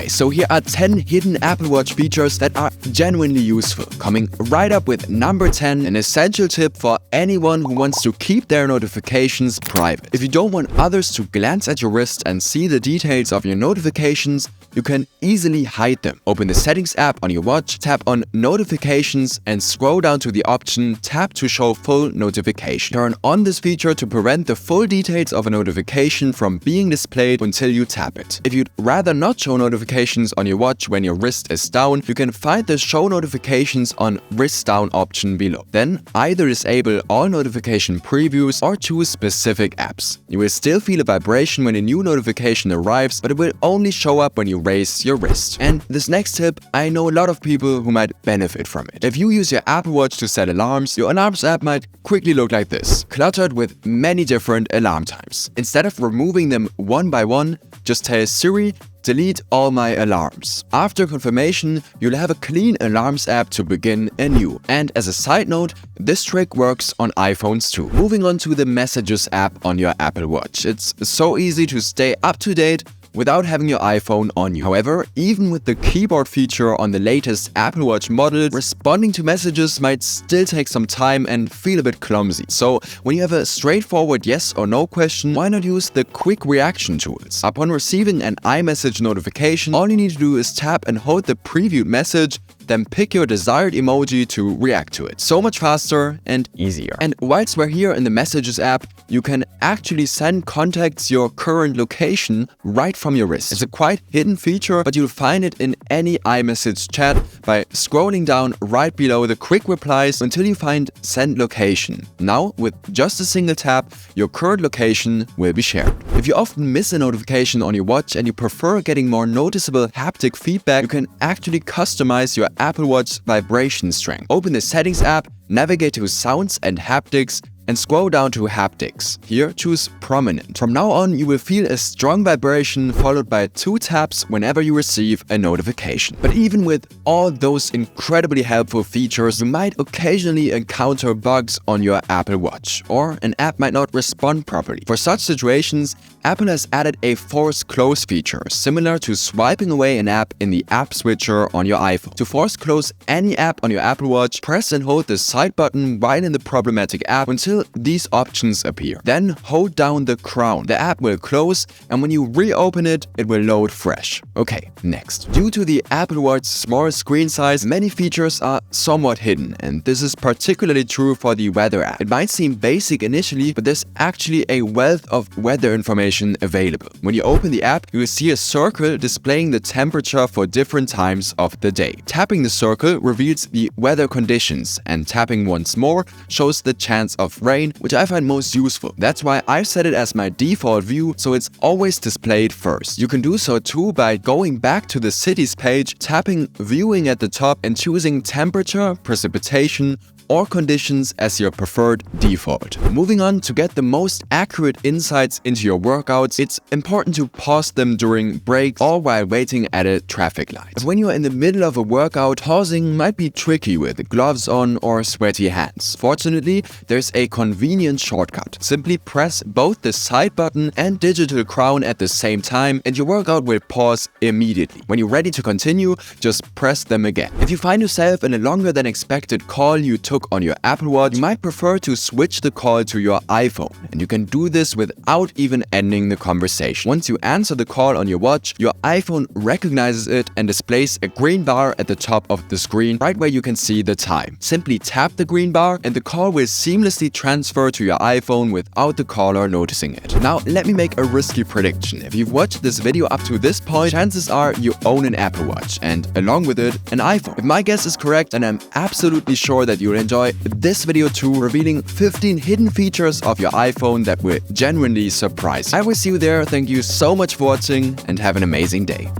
Okay, so here are 10 hidden Apple Watch features that are genuinely useful. Coming right up with number 10, an essential tip for anyone who wants to keep their notifications private. If you don't want others to glance at your wrist and see the details of your notifications, you can easily hide them. Open the Settings app on your watch, tap on Notifications, and scroll down to the option Tap to show full notification. Turn on this feature to prevent the full details of a notification from being displayed until you tap it. If you'd rather not show notifications on your watch when your wrist is down, you can find the Show Notifications on Wrist Down option below. Then either disable all notification previews or choose specific apps. You will still feel a vibration when a new notification arrives, but it will only show up when you raise your wrist. And this next tip, I know a lot of people who might benefit from it. If you use your Apple Watch to set alarms, your alarms app might quickly look like this, cluttered with many different alarm times. Instead of removing them one by one, just tell Siri, delete all my alarms. After confirmation, you'll have a clean alarms app to begin anew. And as a side note, this trick works on iPhones too. Moving on to the Messages app on your Apple Watch. It's so easy to stay up to date without having your iPhone on you. However, even with the keyboard feature on the latest Apple Watch model, responding to messages might still take some time and feel a bit clumsy. So when you have a straightforward yes or no question, why not use the quick reaction tools? Upon receiving an iMessage notification, all you need to do is tap and hold the previewed message, then pick your desired emoji to react to it. So much faster and easier. And whilst we're here in the Messages app, you can actually send contacts your current location right from your wrist. It's a quite hidden feature, but you'll find it in any iMessage chat by scrolling down right below the quick replies until you find Send Location. Now, with just a single tap, your current location will be shared. If you often miss a notification on your watch and you prefer getting more noticeable haptic feedback, you can actually customize your Apple Watch vibration strength. Open the Settings app, navigate to Sounds and Haptics, and scroll down to Haptics. Here, choose Prominent. From now on, you will feel a strong vibration followed by 2 taps whenever you receive a notification. But even with all those incredibly helpful features, you might occasionally encounter bugs on your Apple Watch, or an app might not respond properly. For such situations, Apple has added a force close feature, similar to swiping away an app in the app switcher on your iPhone. To force close any app on your Apple Watch, press and hold the side button while in the problematic app until these options appear. Then hold down the crown. The app will close, and when you reopen it, it will load fresh. Okay, next. Due to the Apple Watch's small screen size, many features are somewhat hidden, and this is particularly true for the Weather app. It might seem basic initially, but there's actually a wealth of weather information available. When you open the app, you will see a circle displaying the temperature for different times of the day. Tapping the circle reveals the weather conditions, and tapping once more shows the chance of rain, which I find most useful. That's why I've set it as my default view, so it's always displayed first. You can do so too by going back to the cities page, tapping viewing at the top, and choosing temperature, precipitation, or conditions as your preferred default. Moving on, to get the most accurate insights into your workouts, it's important to pause them during breaks or while waiting at a traffic light. But when you're in the middle of a workout, pausing might be tricky with gloves on or sweaty hands. Fortunately, there's a convenient shortcut. Simply press both the side button and digital crown at the same time, and your workout will pause immediately. When you're ready to continue, just press them again. If you find yourself in a longer than expected call you took on your Apple Watch, you might prefer to switch the call to your iPhone, and you can do this without even ending the conversation. Once you answer the call on your watch, your iPhone recognizes it and displays a green bar at the top of the screen, right where you can see the time. Simply tap the green bar and the call will seamlessly transfer to your iPhone without the caller noticing it. Now, let me make a risky prediction. If you've watched this video up to this point, chances are you own an Apple Watch, and along with it, an iPhone. If my guess is correct, then I'm absolutely sure that you'll enjoy this video too, revealing 15 hidden features of your iPhone that will genuinely surprise you. I will see you there. Thank you so much for watching and have an amazing day.